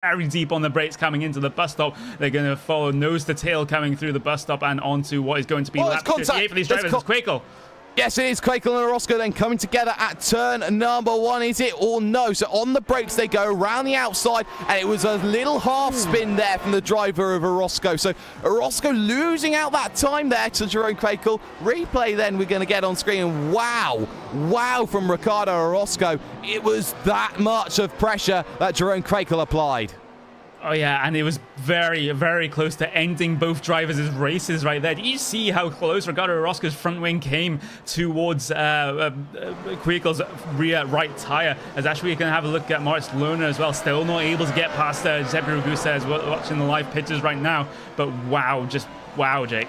very deep on the brakes coming into the bus stop. They're going to follow nose to tail coming through the bus stop and onto what is going to be lap 58 for these drivers. It's Quakel. Yes, it is Quakel and Orozco then coming together at turn number 1. Is it or no? So on the brakes they go around the outside, and it was a little half spin there from the driver of Orozco. So Orozco losing out that time there to Jerome Quakel. Replay then we're going to get on screen. Wow from Ricardo Orozco. It was that much of pressure that Jerome Quakel applied. Oh yeah, and it was very, very close to ending both drivers' races right there. Did you see how close Ricardo Orozco's front wing came towards Quakel's rear right tire? As actually we can have a look at Moritz Lohner as well. Still not able to get past Giuseppe Ragusa as well, watching the live pictures right now. But wow, just wow, Jake.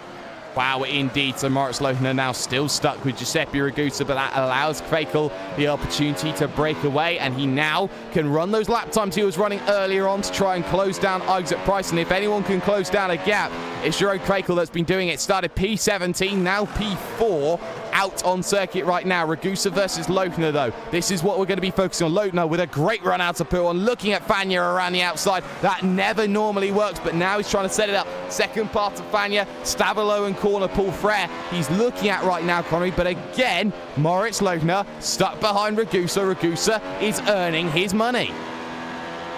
Wow, indeed. So Moritz Lohner now still stuck with Giuseppe Ragusa, but that allows Quakel the opportunity to break away, and he now can run those lap times he was running earlier on to try and close down Isaac Price. And if anyone can close down a gap, it's Jerome Quakel that's been doing it. Started P17, now P4, out on circuit right now. Ragusa versus Lohner, though. This is what we're going to be focusing on. Lohner with a great run out of P1, looking at Fagna around the outside. That never normally works, but now he's trying to set it up. Second part of Fagna, Stavolo and corner Paul Frere he's looking at right now, Connery, but again Moritz Lohner stuck behind Ragusa. Ragusa is earning his money.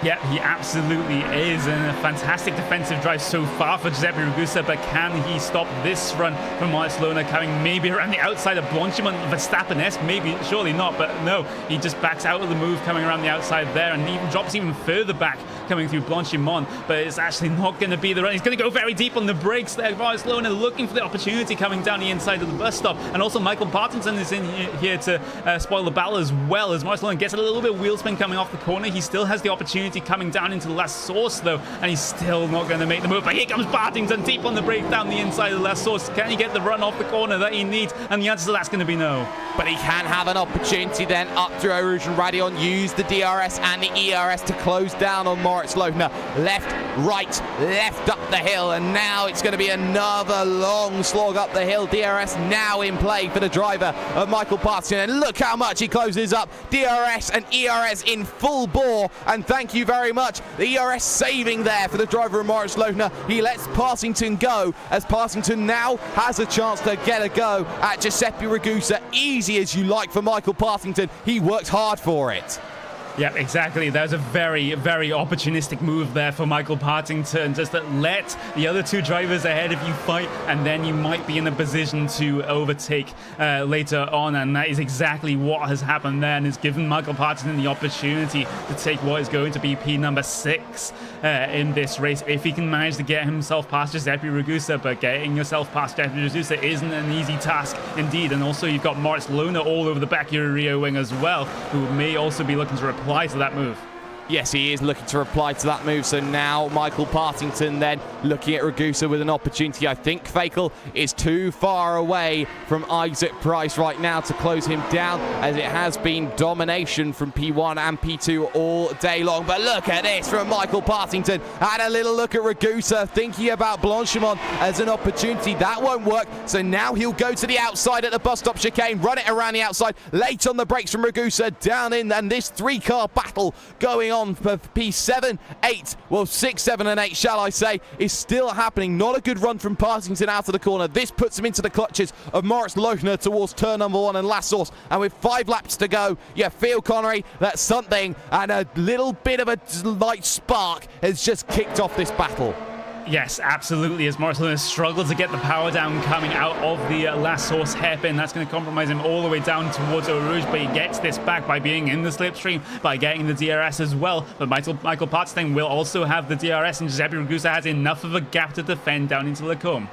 Yeah, he absolutely is, and a fantastic defensive drive so far for Giuseppe Ragusa, but can he stop this run from Moritz Lohner coming maybe around the outside of Blanchimont, Verstappen-esque? Maybe, surely not, but no, he just backs out of the move coming around the outside there, and even drops even further back coming through Blanchimont, but it's actually not going to be the run. He's going to go very deep on the brakes there. Moritz Lohner looking for the opportunity coming down the inside of the bus stop, and also Michael Partington is in here to spoil the battle as well, as Moritz Lohner gets a little bit wheel spin coming off the corner. He still has the opportunity coming down into the last source though, and he's still not going to make the move. But here comes Partington deep on the brake down the inside of the last source. Can he get the run off the corner that he needs? And the answer to that's going to be no. But he can have an opportunity then up through Eau and Radion, use the DRS and the ERS to close down on Moritz Lohner. Left, right, left up the hill, and now it's going to be another long slog up the hill. DRS now in play for the driver of Michael Partington, and look how much he closes up. DRS and ERS in full bore, and thank you very much. The ERS saving there for the driver of Moritz Lohner. He lets Partington go, as Partington now has a chance to get a go at Giuseppe Ragusa. Easy as you like for Michael Partington. He worked hard for it. Yeah, exactly. That was a very, very opportunistic move there for Michael Partington. Just to let the other two drivers ahead of you fight, and then you might be in a position to overtake later on. And that is exactly what has happened there, and it's given Michael Partington the opportunity to take what is going to be P number 6 in this race, if he can manage to get himself past Giuseppe Ragusa. But getting yourself past Giuseppe Ragusa isn't an easy task indeed. And also you've got Moritz Lohner all over the back of your rear wing as well, who may also be looking to reply to that move. Yes, he is looking to reply to that move. So now Michael Partington then looking at Ragusa with an opportunity. I think Quakel is too far away from Isaac Price right now to close him down, as it has been domination from P1 and P2 all day long. But look at this from Michael Partington. Had a little look at Ragusa, thinking about Blanchimont as an opportunity. That won't work. So now he'll go to the outside at the bus stop chicane, run it around the outside, late on the brakes from Ragusa, down in, and this three-car battle going on for P7, 8, well 6, 7 and 8 shall I say, is still happening. Not a good run from Partington out of the corner. This puts him into the clutches of Moritz Lohner towards turn number 1 and last source, and with 5 laps to go, you feel, Connery, that something and a little bit of a light spark has just kicked off this battle. Yes, absolutely, as Moritz Lohner struggles to get the power down coming out of the last source hairpin. That's going to compromise him all the way down towards Eau Rouge, but he gets this back by being in the slipstream, by getting the DRS as well. But Michael Partington will also have the DRS, and Giuseppe Ragusa has enough of a gap to defend down into Lacombe.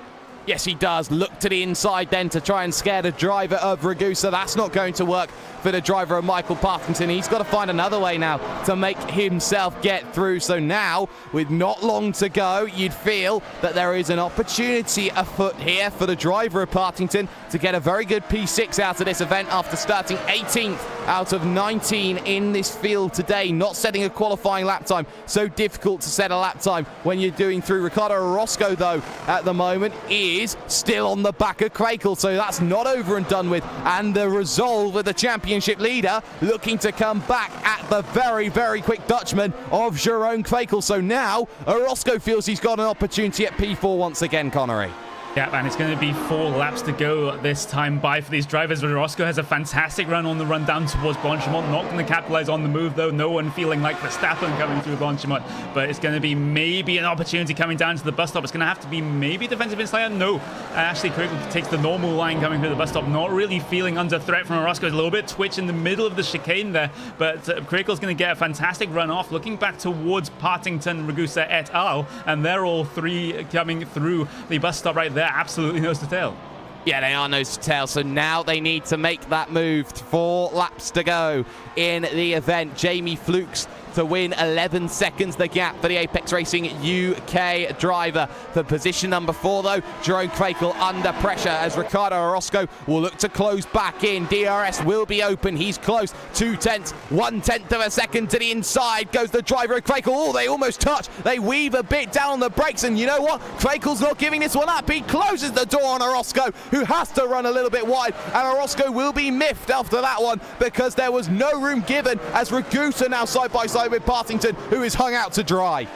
Yes, he does. Look to the inside then to try and scare the driver of Ragusa. That's not going to work for the driver of Michael Partington. He's got to find another way now to make himself get through. So now, with not long to go, you'd feel that there is an opportunity afoot here for the driver of Partington to get a very good P6 out of this event after starting 18th out of 19 in this field today, not setting a qualifying lap time. So difficult to set a lap time when you're doing through. Ricardo Orozco, though, at the moment is is still on the back of Krekel, so that's not over and done with. And the resolve of the championship leader looking to come back at the very, very quick Dutchman of Jeroen Krekel. So now Orozco feels he's got an opportunity at P4 once again, Connery. Yeah, and it's going to be 4 laps to go this time by for these drivers. Orozco has a fantastic run on the run down towards Blanchimont. Not going to capitalize on the move, though. No one feeling like Verstappen coming through Blanchimont. But it's going to be maybe an opportunity coming down to the bus stop. It's going to have to be maybe defensive inside. No, actually, Krekel takes the normal line coming through the bus stop. Not really feeling under threat from Orozco. A little bit twitch in the middle of the chicane there. But Krekel's going to get a fantastic run off. Looking back towards Partington, Ragusa et al. And they're all 3 coming through the bus stop right there. Absolutely nose to tail. Yeah, they are nose to tail, so now they need to make that move. 4 laps to go in the event. Jamie Flukes to win 11 seconds the gap for the Apex Racing UK driver. For position number 4, though, Jeroen Krekel under pressure as Ricardo Orozco will look to close back in. DRS will be open. He's close. 2/10, 1/10 of a second to the inside goes the driver of Krekel. Oh, they almost touch. They weave a bit down on the brakes, and you know what? Krekel's not giving this one up. He closes the door on Orozco, who has to run a little bit wide, and Orozco will be miffed after that one because there was no room given as Ragusa now side by side with Partington, who is hung out to dry.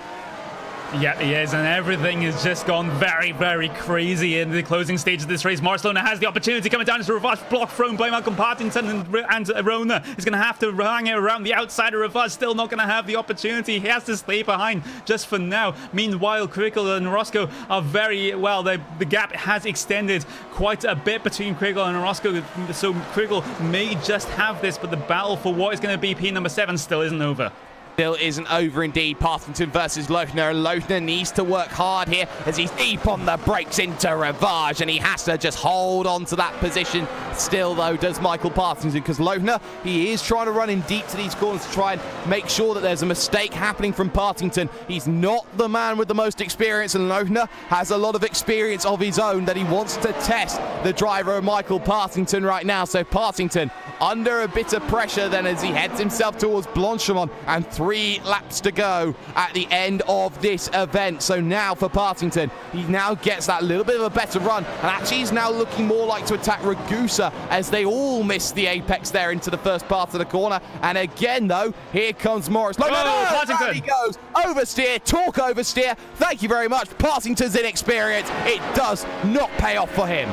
Yeah, he is, and everything has just gone very, very crazy in the closing stage of this race. Barcelona has the opportunity coming down. It's a reverse block thrown by Malcolm Partington, and Rona is going to have to hang it around the outside of reverse. Still not going to have the opportunity. He has to stay behind just for now. Meanwhile, Krekel and Orozco are very well. The gap has extended quite a bit between Krekel and Orozco, so Krekel may just have this, but the battle for what is going to be P number 7 still isn't over. Still isn't over indeed. Partington versus Lohner. Lohner needs to work hard here as he's deep on the brakes into Ravage, and he has to just hold on to that position. Still, though, does Michael Partington, because Lohner, he is trying to run in deep to these corners to try and make sure that there's a mistake happening from Partington. He's not the man with the most experience, and Lohner has a lot of experience of his own that he wants to test the driver of Michael Partington right now. So Partington under a bit of pressure then as he heads himself towards Blanchimont, and 3 laps to go at the end of this event. So now for Partington, he now gets that little bit of a better run, and actually he's now looking more like to attack Ragusa as they all miss the apex there into the first part of the corner. And again, though, here comes Morris. No, Partington. He goes. Oversteer, talk oversteer. Thank you very much. Partington's inexperience, it does not pay off for him.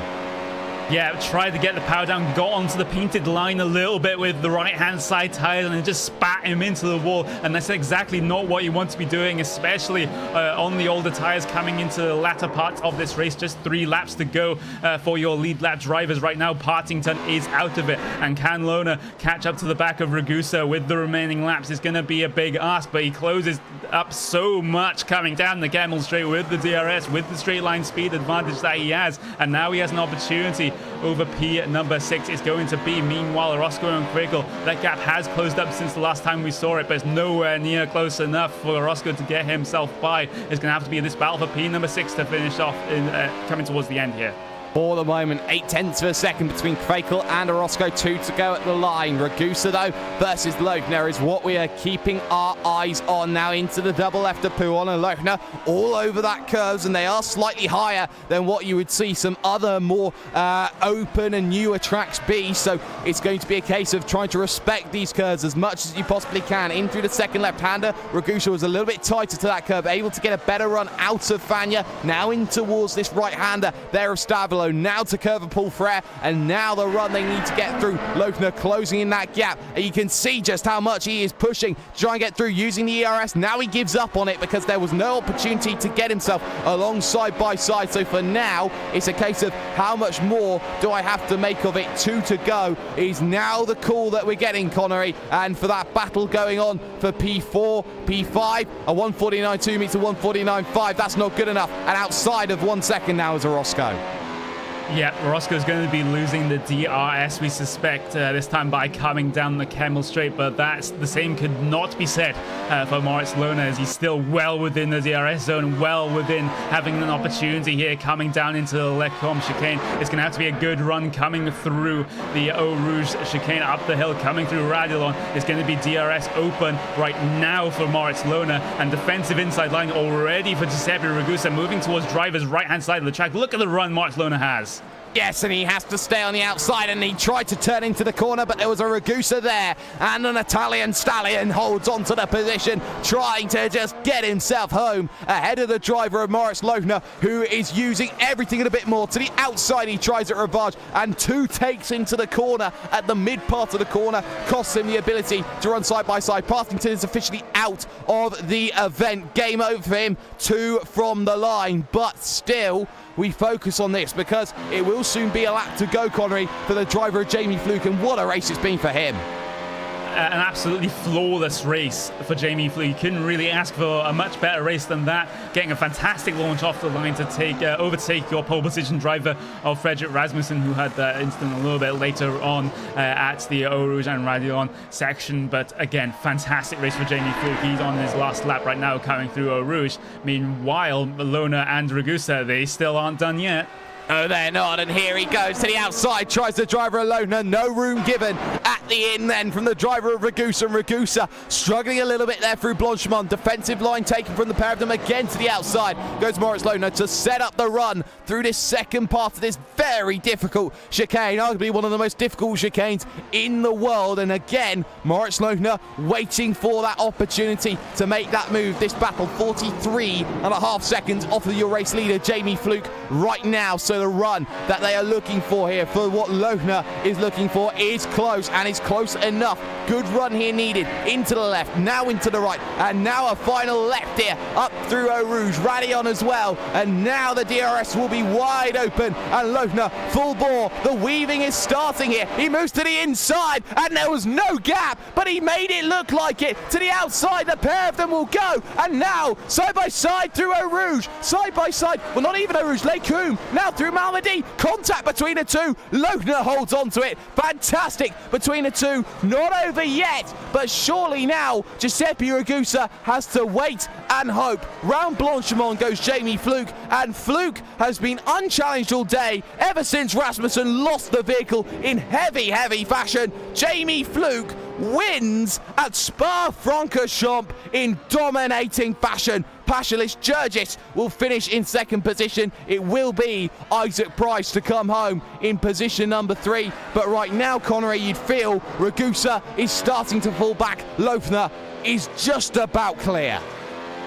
Yeah, tried to get the power down, got onto the painted line a little bit with the right-hand side tire, and it just spat him into the wall. And that's exactly not what you want to be doing, especially on the older tires coming into the latter parts of this race. Just 3 laps to go for your lead lap drivers right now. Partington is out of it, and can Lohner catch up to the back of Ragusa with the remaining laps? It's going to be a big ask, but he closes up so much coming down the Camel Straight with the DRS, with the straight line speed advantage that he has, and now he has an opportunity over P number 6 is going to be. Meanwhile, Orozco and Krekel, that gap has closed up since the last time we saw it, but it's nowhere near close enough for Orozco to get himself by. It's going to have to be in this battle for P number 6 to finish off in coming towards the end here. For the moment, 0.8 of a second between Krekel and Orozco, 2 to go at the line. Ragusa, though, versus Lohner is what we are keeping our eyes on now into the double left of Pouon and Lohner all over that curves, and they are slightly higher than what you would see some other more open and newer tracks be. So it's going to be a case of trying to respect these curves as much as you possibly can. In through the second left-hander, Ragusa was a little bit tighter to that curve, able to get a better run out of Fagna. Now in towards this right-hander there of Stavilo. Now to curve Paul Frere, and now the run they need to get through. Lohner closing in that gap, and you can see just how much he is pushing to try and get through using the ERS. Now he gives up on it because there was no opportunity to get himself along side by side. So for now, it's a case of how much more do I have to make of it. 2 to go is now the call that we're getting, Connery, and for that battle going on for P4, P5, a 149.2 meets a 149.5. That's not good enough, and outside of 1 second now is Orozco. Yeah, Roscoe's going to be losing the DRS, we suspect, this time by coming down the Kemmel Straight, but the same could not be said for Moritz Lohner, as he's still well within the DRS zone, well within having an opportunity here coming down into the Le Combe chicane. It's going to have to be a good run coming through the Eau Rouge chicane up the hill, coming through Radillon. It's going to be DRS open right now for Moritz Lohner, and defensive inside line already for Giuseppe Ragusa, moving towards driver's right-hand side of the track. Look at the run Moritz Lohner has. Yes, and he has to stay on the outside, and he tried to turn into the corner, but there was a Ragusa there, and an Italian stallion holds onto the position, trying to just get himself home ahead of the driver of Moritz Lohner, who is using everything and a bit more. To the outside, he tries at Rivage, and 2 takes into the corner at the mid part of the corner, costs him the ability to run side by side. Partington is officially out of the event. Game over for him, 2 from the line, but still, we focus on this because it will soon be a lap to go, Connery, for the driver of Jamie Fluke, and what a race it's been for him. An absolutely flawless race for Jamie Fluke. You couldn't really ask for a much better race than that. Getting a fantastic launch off the line to overtake your pole position driver of Frederick Rasmussen, who had that incident a little bit later on at the Eau Rouge and Radillon section. But again, fantastic race for Jamie Fluke. He's on his last lap right now coming through Eau Rouge. Meanwhile, Lohner and Ragusa, they still aren't done yet. Oh, they're not, and here he goes to the outside, tries the driver of Lohner, no room given at the in then from the driver of Ragusa, and Ragusa struggling a little bit there through Blanchimont. Defensive line taken from the pair of them again to the outside. Goes Moritz Lohner to set up the run through this second part of this very difficult chicane, arguably one of the most difficult chicanes in the world, and again, Moritz Lohner waiting for that opportunity to make that move. This battle, 43.5 seconds off of your race leader, Jamie Fluke, right now. So the run that they are looking for here, for what Lohner is looking for, is close, and is close enough. Good run here needed, into the left, now into the right, and now a final left here, up through Eau Rouge, Radillon as well, and now the DRS will be wide open, and Lohner full bore. The weaving is starting here. He moves to the inside, and there was no gap, but he made it look like it. To the outside, the pair of them will go, and now side by side through Eau Rouge, side by side, well, not even Eau Rouge, Les Combes, now through Malmedy, contact between the two. Lohner holds on to it. Fantastic between the two. Not over yet, but surely now Giuseppe Ragusa has to wait and hope. Round Blanchimont goes Jamie Fluke, and Fluke has been unchallenged all day ever since Rasmussen lost the vehicle in heavy fashion. Jamie Fluke wins at Spa-Francorchamps in dominating fashion. Pascalis Jurgis will finish in second position. It will be Isaac Price to come home in position number 3. But right now, Connery, you'd feel Ragusa is starting to fall back. Lohner is just about clear.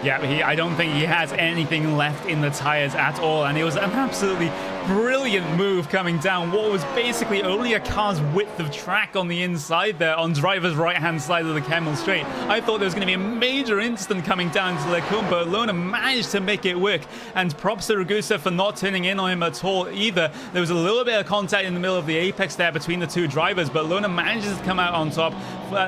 Yeah, I don't think he has anything left in the tyres at all, and it was an absolutely brilliant move coming down what was basically only a car's width of track on the inside there on driver's right-hand side of the Kemmel Straight. I thought there was going to be a major instant coming down to Le Combe, but Lohner managed to make it work, and props to Ragusa for not turning in on him at all either. There was a little bit of contact in the middle of the apex there between the two drivers, but Lohner manages to come out on top.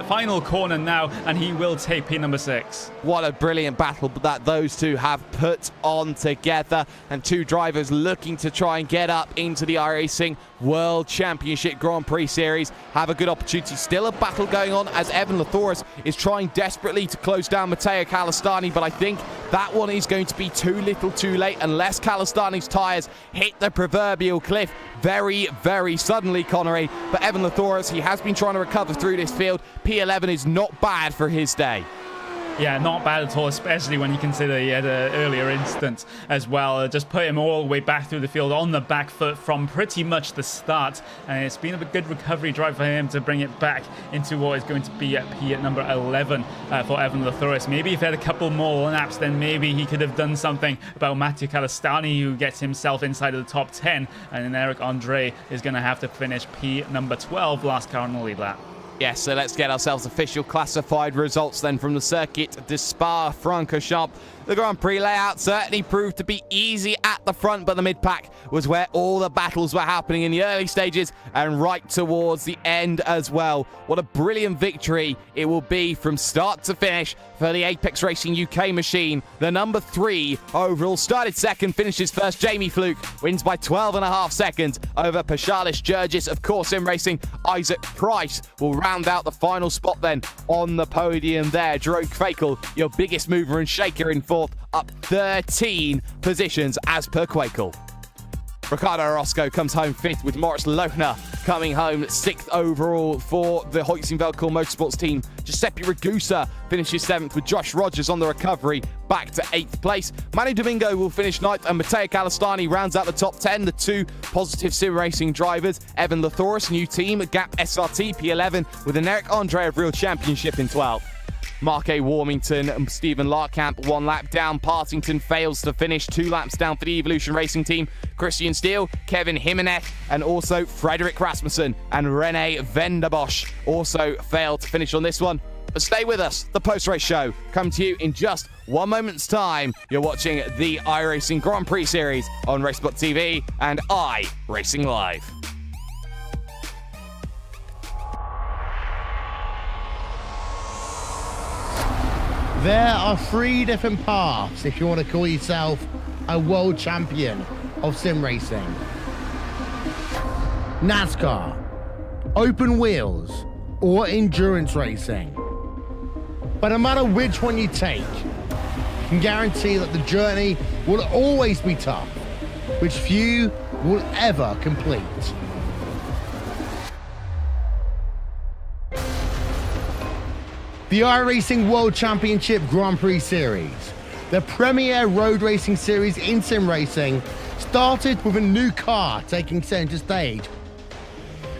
Final corner now, and he will take P number 6. What a brilliant battle that those two have put on together, and two drivers looking to try and get up into the iRacing World Championship Grand Prix Series have a good opportunity. Still a battle going on as Evan Lathoris is trying desperately to close down Matteo Calistani, but I think that one is going to be too little too late unless Calistani's tyres hit the proverbial cliff very suddenly, Connery. But Evan Lathoris, he has been trying to recover through this field. P11 is not bad for his day. Yeah, not bad at all, especially when you consider he had an earlier instance as well. Just put him all the way back through the field on the back foot from pretty much the start. And it's been a good recovery drive for him to bring it back into what is going to be at P at number 11 for Evan Lathoris. Maybe if he had a couple more laps, then maybe he could have done something about Matteo Calistani, who gets himself inside of the top 10. And then Eric Andre is going to have to finish P number 12, last car on the lead lap. Yes, so let's get ourselves official classified results then from the circuit de Spa-Francorchamps. The Grand Prix layout certainly proved to be easy at the front, but the mid-pack was where all the battles were happening in the early stages and right towards the end as well. What a brilliant victory it will be from start to finish for the Apex Racing UK machine. The number 3 overall started second, finishes first. Jamie Fluke wins by 12.5 seconds over Pashalis Jurgis. Of course, in racing, Isaac Price will round out the final spot then on the podium there. Jerome Quakel, your biggest mover and shaker in fourth, up 13 positions as per Quakel. Ricardo Orozco comes home 5th, with Moritz Lohner coming home 6th overall for the Hoytsinvelcourt Motorsports team. Giuseppe Ragusa finishes 7th, with Josh Rogers on the recovery back to 8th place. Manu Domingo will finish 9th, and Matteo Calistani rounds out the top 10. The 2 positive sim racing drivers, Evan Lathoris, new team, Gap SRT P11, with an Eric Andre of Real Championship in 12th. Mark A. Warmington and Stephen Larkamp 1 lap down. Partington fails to finish, 2 laps down for the Evolution Racing team. Christian Steele, Kevin Jimenez, and also Frederick Rasmussen and Rene Venderbosch also failed to finish on this one. But stay with us. The post-race show comes to you in just 1 moment's time. You're watching the iRacing Grand Prix Series on Racebot TV and iRacing Live. There are 3 different paths if you want to call yourself a world champion of sim racing. NASCAR, open wheels, or endurance racing. But no matter which one you take, you can guarantee that the journey will always be tough, which few will ever complete. The iRacing World Championship Grand Prix Series, the premier road racing series in sim racing, started with a new car taking center stage.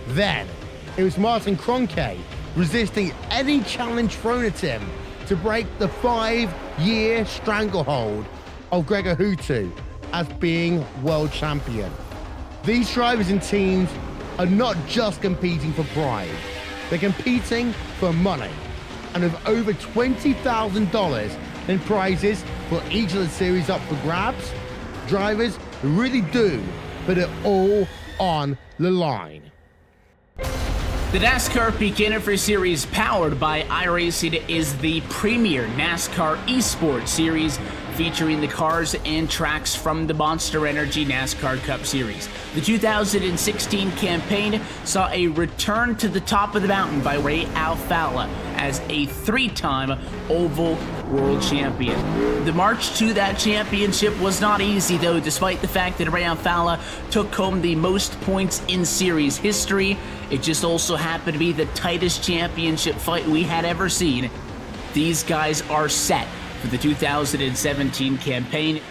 Then, it was Martin Kroenke resisting any challenge thrown at him to break the 5-year stranglehold of Gregor Hutu as being world champion. These drivers and teams are not just competing for pride, they're competing for money. And with over $20,000 in prizes for each of the series up for grabs, drivers really do put it all on the line. The NASCAR Beginner for Series, powered by iRacing, is the premier NASCAR eSports series featuring the cars and tracks from the Monster Energy NASCAR Cup Series. The 2016 campaign saw a return to the top of the mountain by Ray Alfalla as a 3-time Oval World Champion. The march to that championship was not easy, though, despite the fact that Ray Alfalla took home the most points in series history. It just also happened to be the tightest championship fight we had ever seen. These guys are set for the 2017 campaign.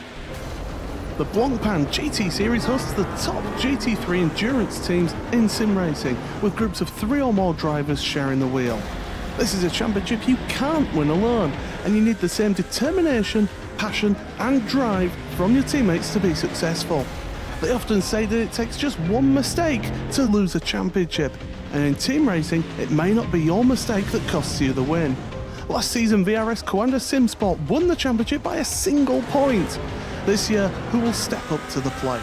The Blancpain GT Series hosts the top GT3 endurance teams in sim racing, with groups of 3 or more drivers sharing the wheel. This is a championship you can't win alone, and you need the same determination, passion and drive from your teammates to be successful. They often say that it takes just one mistake to lose a championship, and in team racing, it may not be your mistake that costs you the win. Last season, VRS Coanda Simsport won the championship by a single point. This year, who will step up to the plate?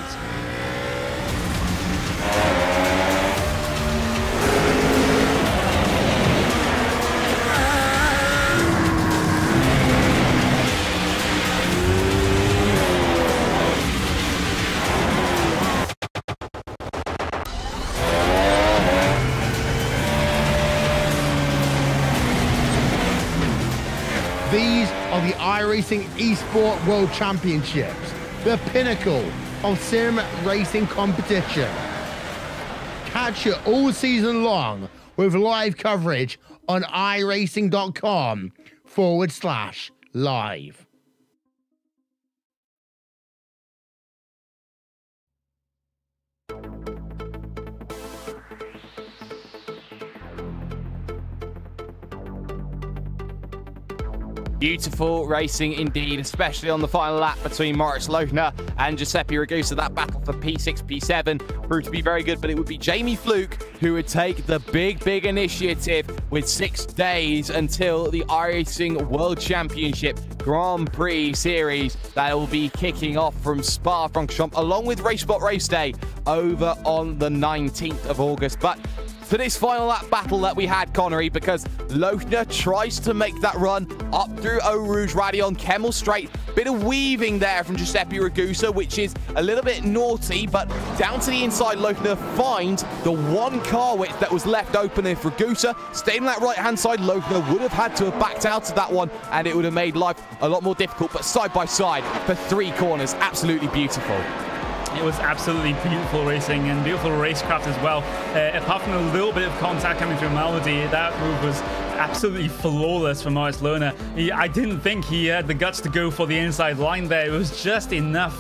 These are the iRacing eSport World Championships, the pinnacle of sim racing competition. Catch it all season long with live coverage on iRacing.com/live. Beautiful racing indeed, especially on the final lap between Moritz Lochner and Giuseppe Ragusa. That battle for P6, P7 proved to be very good, but it would be Jamie Fluke who would take the big initiative with 6 days until the iRacing World Championship Grand Prix Series that will be kicking off from Spa-Francorchamps along with RaceSpot Race Day over on the 19th of August. But to this final lap battle that we had, Connery, because Lochner tries to make that run up through Eau Rouge Radion, Kemmel Straight. Bit of weaving there from Giuseppe Ragusa, which is a little bit naughty, but down to the inside, Lochner finds the one car width that was left open. If Ragusa stayed on that right-hand side, Lochner would have had to have backed out of that one, and it would have made life a lot more difficult. But side by side for 3 corners, absolutely beautiful. It was absolutely beautiful racing and beautiful racecraft as well. Apart from a little bit of contact coming through Melody, that move was absolutely flawless for Moritz Lochner. I didn't think he had the guts to go for the inside line there. It was just enough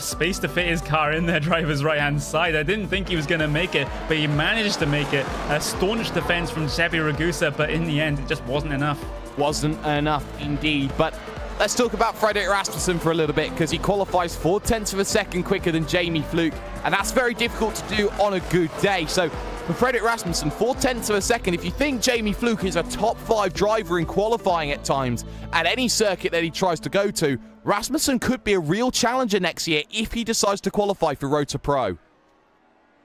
space to fit his car in their driver's right-hand side. I didn't think he was going to make it, but he managed to make it. A staunch defense from Giuseppe Ragusa, but in the end, it just wasn't enough. Wasn't enough indeed, but let's talk about Fredrik Rasmussen for a little bit, because he qualifies 0.4 of a second quicker than Jamie Fluke, and that's very difficult to do on a good day. So for Fredrik Rasmussen, 0.4 of a second, if you think Jamie Fluke is a top 5 driver in qualifying at times at any circuit that he tries to go to, Rasmussen could be a real challenger next year if he decides to qualify for Road to Pro.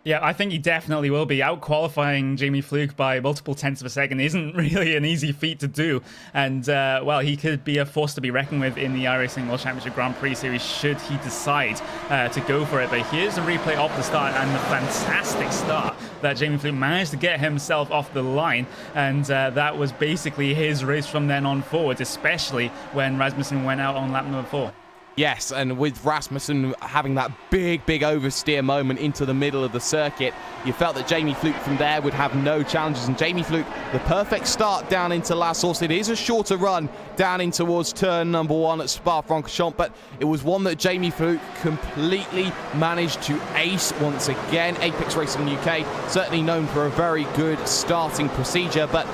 Yeah, I think he definitely will be. Out-qualifying Jamie Fluke by multiple tenths of a second isn't really an easy feat to do. And, well, he could be a force to be reckoned with in the iRacing World Championship Grand Prix Series should he decide to go for it. But here's a replay of the start and the fantastic start that Jamie Fluke managed to get himself off the line. And that was basically his race from then on forward, especially when Rasmussen went out on lap number 4. Yes, and with Rasmussen having that big oversteer moment into the middle of the circuit, you felt that Jamie Fluke from there would have no challenges. And Jamie Fluke, the perfect start down into La Source. It is a shorter run down in towards turn number 1 at Spa-Francorchamps, but it was one that Jamie Fluke completely managed to ace once again. Apex Racing UK, certainly known for a very good starting procedure, but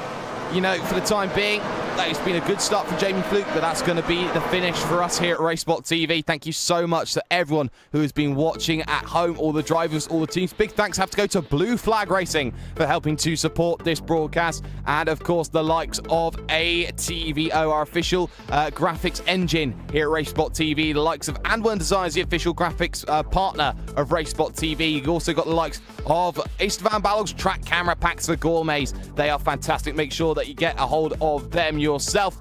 you know, for the time being, that has been a good start for Jamie Fluke, but that's going to be the finish for us here at RaceSpot TV. Thank you so much to everyone who has been watching at home, all the drivers, all the teams. Big thanks have to go to Blue Flag Racing for helping to support this broadcast, and of course the likes of ATVO, our official graphics engine here at RaceSpot TV, the likes of And1 Designs, the official graphics partner of RaceSpot TV. You've also got the likes of Estevan Balog's track camera packs for gourmets. They are fantastic. Make sure that you get a hold of them yourself.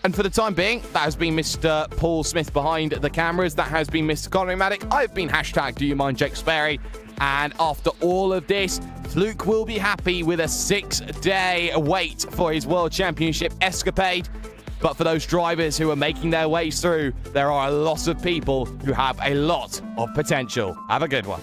And for the time being, that has been Mr. Paul Smith behind the cameras. That has been Mr. Connery Maddick. I've been #DoYouMindJake Sparey. And after all of this, Fluke will be happy with a 6-day wait for his World Championship escapade. But for those drivers who are making their ways through, there are a lot of people who have a lot of potential. Have a good one.